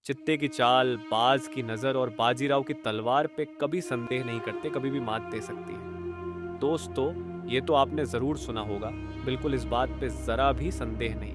चित्ते की चाल, बाज की नजर और बाजीराव की तलवार पे कभी संदेह नहीं करते, कभी भी मात दे सकती है। दोस्तों, ये तो आपने जरूर सुना होगा, बिल्कुल इस बात पे जरा भी संदेह नहीं।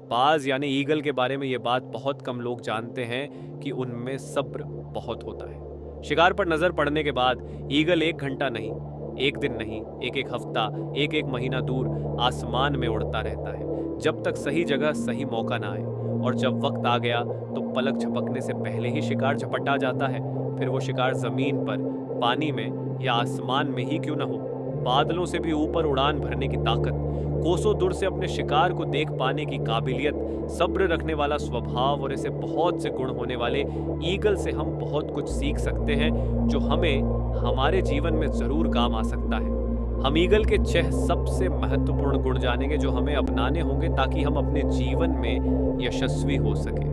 बाज यानी ईगल के बारे में ये बात बहुत कम लोग जानते हैं कि उनमें सब्र बहुत होता है। शिकार पर नजर पड़ने के बाद ईगल 1 घंटा नहीं, 1 दिन नहीं, एक एक हफ्ता, एक एक महीना दूर आसमान में उड़ता रहता है, जब तक सही जगह सही मौका ना आए। और जब वक्त आ गया तो पलक झपकने से पहले ही शिकार झपटा जाता है। फिर वो शिकार जमीन पर, पानी में या आसमान में ही क्यों ना हो, बादलों से भी ऊपर उड़ान भरने की ताकत, कोसों दूर से अपने शिकार को देख पाने की काबिलियत, सब्र रखने वाला स्वभाव और ऐसे बहुत से गुण होने वाले ईगल से हम बहुत कुछ सीख सकते हैं, जो हमें हमारे जीवन में जरूर काम आ सकता है। हम ईगल के 6 सबसे महत्वपूर्ण गुण जानेंगे जो हमें अपनाने होंगे ताकि हम अपने जीवन में यशस्वी हो सके।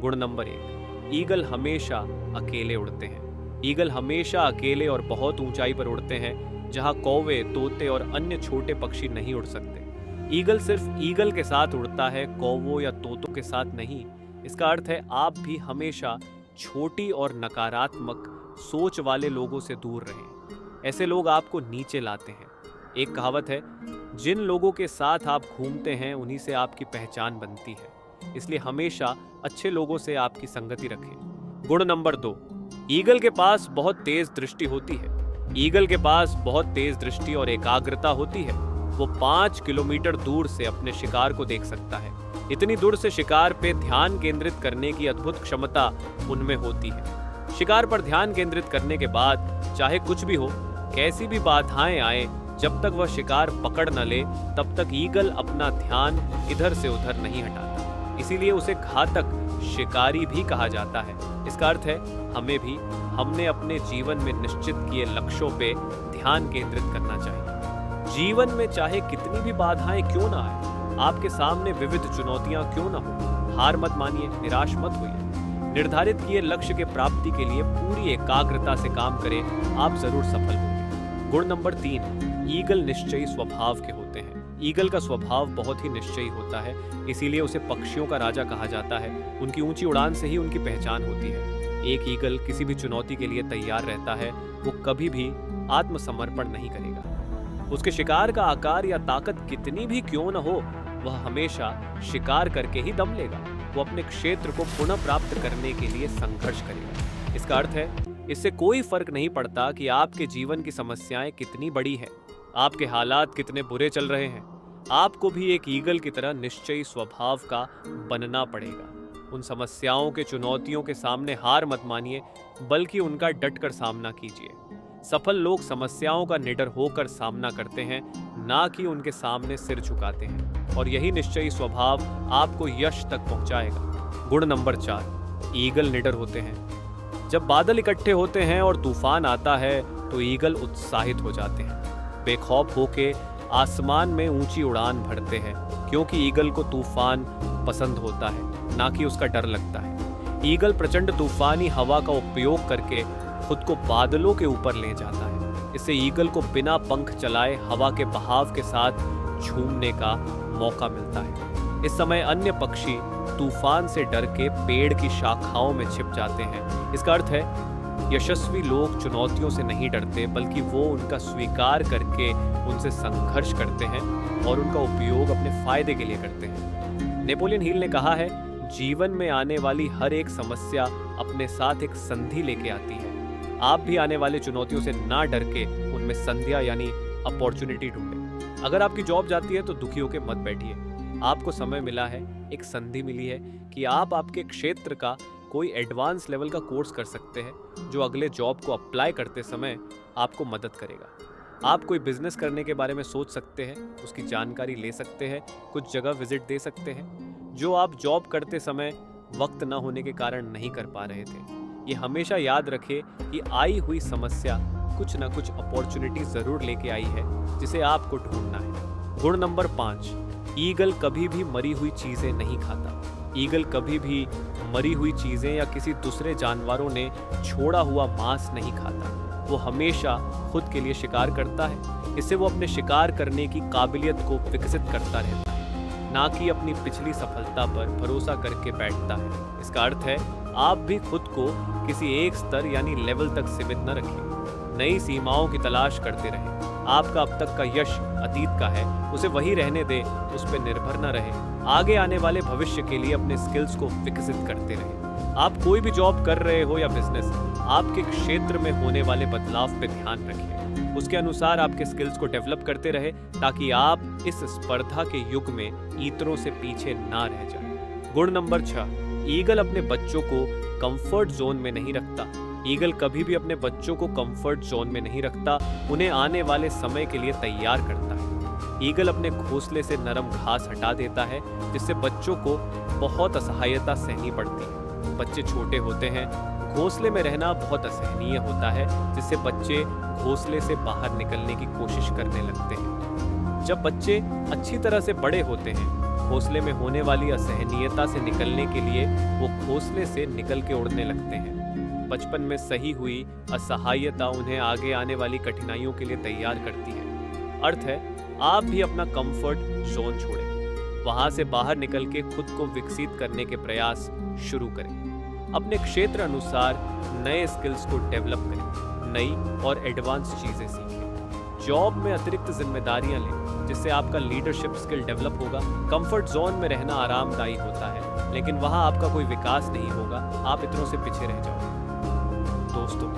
गुण नंबर 1, ईगल हमेशा अकेले उड़ते हैं। ईगल हमेशा अकेले और बहुत ऊंचाई पर उड़ते हैं, जहां कौवे, तोते और अन्य छोटे पक्षी नहीं उड़ सकते। ईगल सिर्फ ईगल के साथ उड़ता है, कौवों या तोतों के साथ नहीं। इसका अर्थ है आप भी हमेशा छोटी और नकारात्मक सोच वाले लोगों से दूर रहें। ऐसे लोग आपको नीचे लाते हैं। एक कहावत है, जिन लोगों के साथ आप घूमते हैं उन्हीं से आपकी पहचान बनती है। इसलिए हमेशा अच्छे लोगों से आपकी संगति रखें। गुण नंबर 2, ईगल के पास बहुत तेज दृष्टि होती है। ईगल के पास बहुत तेज दृष्टि और एकाग्रता होती है। वो 5 किलोमीटर दूर से अपने शिकार को देख सकता है। इतनी दूर से शिकार पे ध्यान केंद्रित करने की अद्भुत क्षमता उनमें होती है। शिकार पर ध्यान केंद्रित करने के बाद चाहे कुछ भी हो, कैसी भी बाधाएं आए, जब तक वह शिकार पकड़ न ले तब तक ईगल अपना ध्यान इधर से उधर नहीं हटाता। इसीलिए उसे घातक शिकारी भी कहा जाता है। इसका अर्थ है हमें भी हमने अपने जीवन में निश्चित किए लक्ष्यों पे ध्यान केंद्रित करना चाहिए। जीवन में चाहे कितनी भी बाधाएं क्यों ना आए, आपके सामने विविध चुनौतियां क्यों ना हो, हार मत मानिए, निराश मत होइए। निर्धारित किए लक्ष्य के प्राप्ति के लिए पूरी एकाग्रता से काम करें, आप जरूर सफल होंगे। गुण नंबर 3, ईगल निश्चयी स्वभाव के होते हैं। ईगल का स्वभाव बहुत ही निश्चयी होता है, इसीलिए उसे पक्षियों का राजा कहा जाता है। उनकी ऊंची उड़ान से ही उनकी पहचान होती है। एक ईगल किसी भी चुनौती के लिए तैयार रहता है, वो कभी भी आत्मसमर्पण नहीं करेगा। उसके शिकार का आकार या ताकत कितनी भी क्यों न हो, वह हमेशा शिकार करके ही दम लेगा। वो अपने क्षेत्र को पुनः प्राप्त करने के लिए संघर्ष करेगा। इसका अर्थ है इससे कोई फर्क नहीं पड़ता कि आपके जीवन की समस्याएं कितनी बड़ी हैं, आपके हालात कितने बुरे चल रहे हैं, आपको भी एक ईगल की तरह निश्चयी स्वभाव का बनना पड़ेगा। उन समस्याओं के, चुनौतियों के सामने हार मत मानिए, बल्कि उनका डटकर सामना कीजिए। सफल लोग समस्याओं का निडर होकर सामना करते हैं, ना कि उनके सामने सिर झुकाते हैं, और यही निश्चयी स्वभाव आपको यश तक पहुंचाएगा। गुण नंबर 4, ईगल निडर होते हैं। जब बादल इकट्ठे होते हैं और तूफान आता है तो ईगल उत्साहित हो जाते हैं। बेखौफ होके आसमान में ऊंची उड़ान भरते हैं, क्योंकि ईगल को तूफान पसंद होता है, ना कि उसका डर लगता है। ईगल प्रचंड तूफानी हवा का उपयोग करके खुद को बादलों के ऊपर ले जाता है। इससे ईगल को बिना पंख चलाए हवा के बहाव के साथ झूमने का मौका मिलता है। इस समय अन्य पक्षी तूफान से डर के पेड़ की शाखाओं में छिप जाते हैं। इसका अर्थ है यशस्वी लोग चुनौतियों से नहीं डरते, बल्कि वो उनका स्वीकार करके उनसे संघर्ष करते हैं और उनका उपयोग अपने फायदे के लिए करते हैं। नेपोलियन हिल ने कहा है, जीवन में आने वाली हर एक समस्या अपने साथ एक संधि लेके आती है। आप भी आने वाले चुनौतियों से ना डर के उनमें संध्या यानी अपॉर्चुनिटी ढूंढें। अगर आपकी जॉब जाती है तो दुखी होकर मत बैठिए। आपको समय मिला है, एक संधि मिली है कि आप आपके क्षेत्र का कोई एडवांस लेवल का कोर्स कर सकते हैं, जो अगले जॉब को अप्लाई करते समय आपको मदद करेगा। आप कोई बिजनेस करने के बारे में सोच सकते हैं, उसकी जानकारी ले सकते हैं, कुछ जगह विजिट दे सकते हैं, जो आप जॉब करते समय वक्त ना होने के कारण नहीं कर पा रहे थे। ये हमेशा याद रखें कि आई हुई समस्या कुछ ना कुछ अपॉर्चुनिटी जरूर लेके आई है, जिसे आपको ढूंढना है। गुण नंबर 5, ईगल कभी भी मरी हुई चीजें नहीं खाता। ईगल कभी भी मरी हुई चीजें या किसी दूसरे जानवरों ने छोड़ा हुआ मांस नहीं खाता। वो हमेशा खुद के लिए शिकार करता है। इससे वो अपने शिकार करने की काबिलियत को विकसित करता रहता है, ना कि अपनी पिछली सफलता पर भरोसा करके बैठता है। इसका अर्थ है आप भी खुद को किसी एक स्तर यानी लेवल तक सीमित न रखिए। नई सीमाओं की तलाश करते रहें। आपका अब तक का यश अतीत का है, उसे वही रहने दें, उस पर निर्भर न रहे। आगे आने वाले भविष्य के लिए अपने स्किल्स को विकसित करते रहें। आप कोई भी जॉब कर रहे हो या बिजनेस, आपके क्षेत्र में होने वाले बदलाव पे ध्यान रखिए। उसके अनुसार आपके स्किल्स को डेवलप करते रहे ताकि आप इस स्पर्धा के युग में इतरों से पीछे ना रह जाएं। गुण नंबर 6, ईगल अपने बच्चों को कंफर्ट जोन में नहीं रखता। ईगल कभी भी अपने बच्चों को कंफर्ट जोन में नहीं रखता, उन्हें आने वाले समय के लिए तैयार करता है। ईगल अपने घोंसले से नरम घास हटा देता है, जिससे बच्चों को बहुत असहायता सहनी पड़ती है। बच्चे छोटे होते हैं, घोंसले में रहना बहुत असहनीय होता है, जिससे बच्चे घोंसले से बाहर निकलने की कोशिश करने लगते हैं। जब बच्चे अच्छी तरह से बड़े होते हैं, घोंसले में होने वाली असहनीयता से निकलने के लिए वो घोंसले से निकल के उड़ने लगते हैं। बचपन में सही हुई असहायता उन्हें आगे आने वाली कठिनाइयों के लिए तैयार करती है। अर्थ है, आप भी अपना कंफर्ट जोन छोड़ें, वहां से बाहर निकल के खुद को विकसित करने के प्रयास शुरू करें। अपने क्षेत्र अनुसार नए स्किल्स को डेवलप करें, नई और एडवांस चीजें सीखें। जॉब में अतिरिक्त जिम्मेदारियां लें, जिससे आपका लीडरशिप स्किल डेवलप होगा। कंफर्ट जोन में रहना आरामदायी होता है, लेकिन वहां आपका कोई विकास नहीं होगा, आप इतनों से पीछे रह जाओगे। दोस्तों,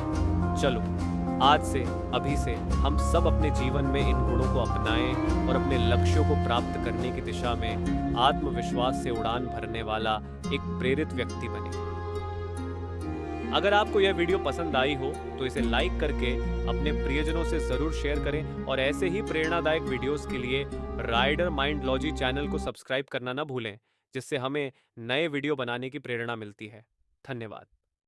चलो आज से, अभी से हम सब अपने जीवन में इन गुणों को अपनाएं और अपने लक्ष्यों को प्राप्त करने की दिशा में आत्मविश्वास से उड़ान भरने वाला एक प्रेरित व्यक्ति बने। अगर आपको यह वीडियो पसंद आई हो तो इसे लाइक करके अपने प्रियजनों से जरूर शेयर करें और ऐसे ही प्रेरणादायक वीडियोस के लिए राइडर माइंडलॉजी चैनल को सब्सक्राइब करना ना भूलें, जिससे हमें नए वीडियो बनाने की प्रेरणा मिलती है। धन्यवाद।